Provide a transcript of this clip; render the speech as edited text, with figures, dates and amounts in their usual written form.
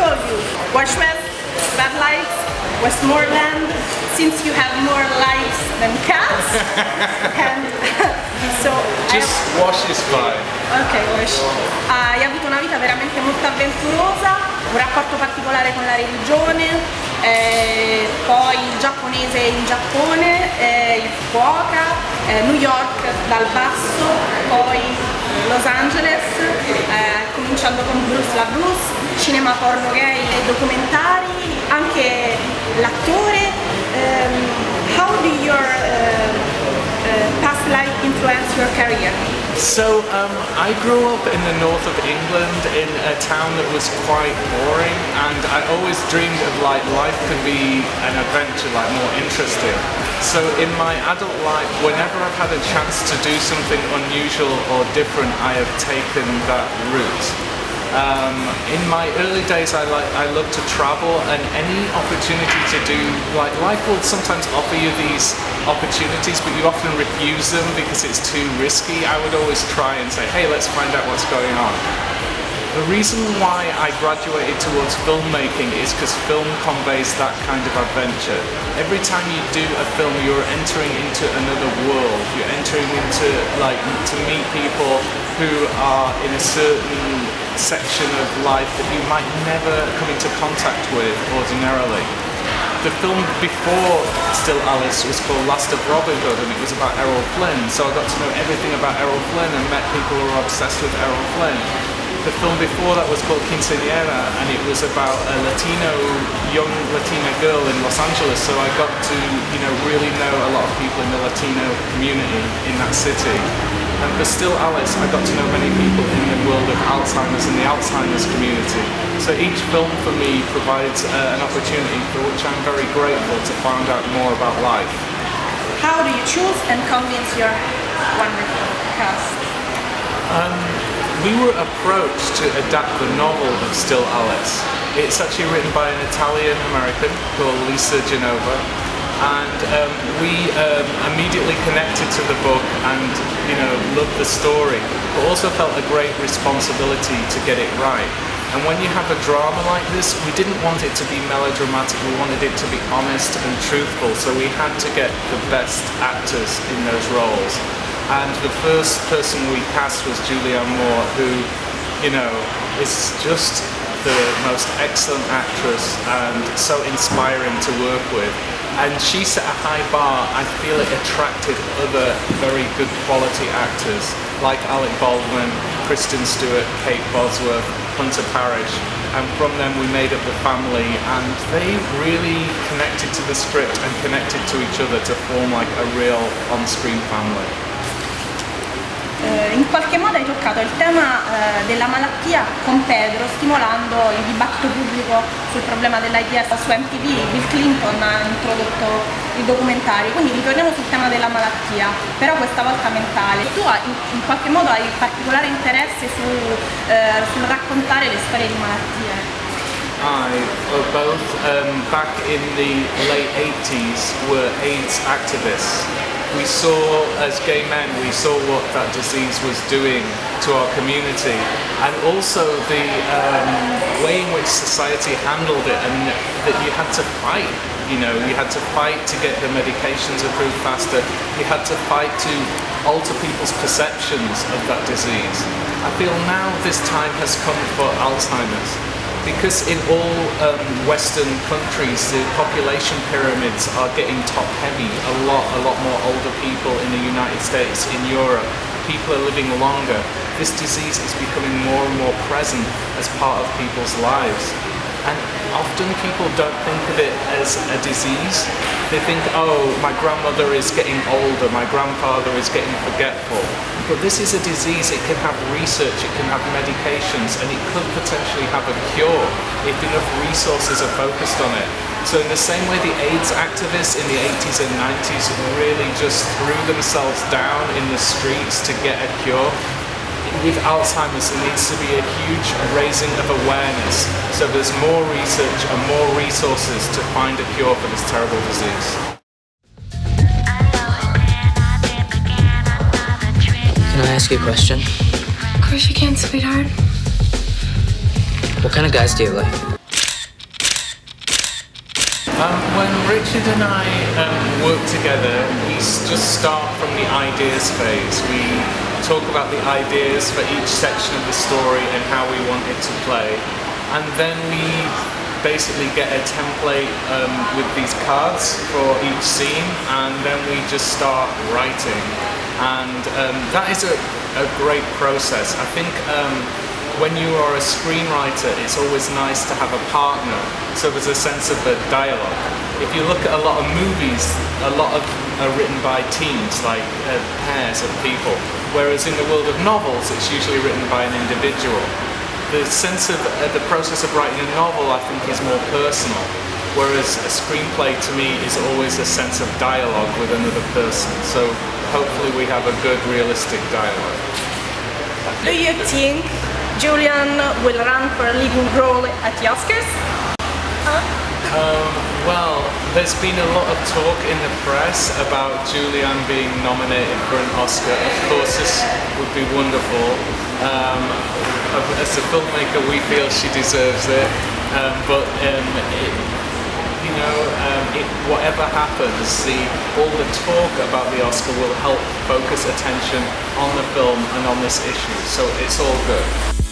call you? Wash West, Bad Lights, Westmoreland, since you have more lights than cats. And so Just Wash is fine. Ok, Wash. Hai avuto una vita veramente molto avventurosa, un rapporto particolare con la religione, poi il giapponese in Giappone, il Fukuoka, New York dal basso, poi Los Angeles, cominciando con Bruce, cinema porno gay e documentari, anche l'attore. How do your past life influence your career? So I grew up in the north of England in a town that was quite boring, and I always dreamed of like life could be an adventure, like more interesting. So in my adult life, whenever I've had a chance to do something unusual or different, I have taken that route. In my early days I love to travel, and any opportunity to do, like, life will sometimes offer you these opportunities but you often refuse them because it's too risky. I would always try and say, hey, let's find out what's going on. The reason why I graduated towards filmmaking is because film conveys that kind of adventure. Every time you do a film, you're entering into another world. You're entering into, like, to meet people who are in a certain section of life that you might never come into contact with ordinarily. The film before Still Alice was called Last of Robin Hood, and it was about Errol Flynn, so I got to know everything about Errol Flynn and met people who were obsessed with Errol Flynn. The film before that was called Quinceañera, and it was about a young Latina girl in Los Angeles, so I got to, really know a lot of people in the Latino community in that city. And for Still Alice, I got to know many people in the world of Alzheimer's and the Alzheimer's community. So each film for me provides an opportunity for which I'm very grateful to find out more about life. How do you choose and convince your wonderful cast? We were approached to adapt the novel of Still Alice. It's actually written by an Italian-American called Lisa Genova, and we immediately connected to the book and loved the story, but also felt a great responsibility to get it right. And when you have a drama like this, we didn't want it to be melodramatic, we wanted it to be honest and truthful, so we had to get the best actors in those roles. And the first person we cast was Julianne Moore, who, is just the most excellent actress and so inspiring to work with. And she set a high bar. I feel it attracted other very good quality actors like Alec Baldwin, Kristen Stewart, Kate Bosworth, Hunter Parrish, and from them we made up the family, and they really connected to the script and connected to each other to form like a real on-screen family. In qualche modo hai toccato il tema della malattia con Pedro, stimolando il dibattito pubblico sul problema dell'AIDS. Su MTV Bill Clinton ha introdotto il documentario, quindi ritorniamo sul tema della malattia, però questa volta mentale. Tu in qualche modo hai particolare interesse sul raccontare le storie di malattie. Both back in the late 80s were AIDS activists. We saw, as gay men, we saw what that disease was doing to our community, and also the way in which society handled it, and that you had to fight. You had to fight to get the medications approved faster. You had to fight to alter people's perceptions of that disease. I feel now this time has come for Alzheimer's. Because in all Western countries, the population pyramids are getting top heavy. A lot more older people in the United States, in Europe. People are living longer. This disease is becoming more and more present as part of people's lives. And often people don't think of it as a disease. They think, oh, my grandmother is getting older, my grandfather is getting forgetful. But this is a disease. It can have research, it can have medications, and it could potentially have a cure if enough resources are focused on it. So in the same way the AIDS activists in the 80s and 90s really just threw themselves down in the streets to get a cure, with Alzheimer's there needs to be a huge raising of awareness, so there's more research and more resources to find a cure for this terrible disease. Can I ask you a question? Of course you can, sweetheart. What kind of guys do you like? When Richard and I work together, we just start from the ideas phase. We talk about the ideas for each section of the story and how we want it to play. And then we basically get a template with these cards for each scene, and then we just start writing. And that is a great process. I think when you are a screenwriter, it's always nice to have a partner, so there's a sense of a dialogue. If you look at a lot of movies, a lot of are written by teams, like pairs of people, whereas in the world of novels, it's usually written by an individual. The sense of the process of writing a novel, I think, is more personal, whereas a screenplay to me is always a sense of dialogue with another person. So hopefully we have a good, realistic dialogue. Do you think Julian will run for a leading role at the Oscars? Well, there's been a lot of talk in the press about Julianne being nominated for an Oscar. Of course, this would be wonderful. As a filmmaker, we feel she deserves it. But whatever happens, all the talk about the Oscar will help focus attention on the film and on this issue. So it's all good.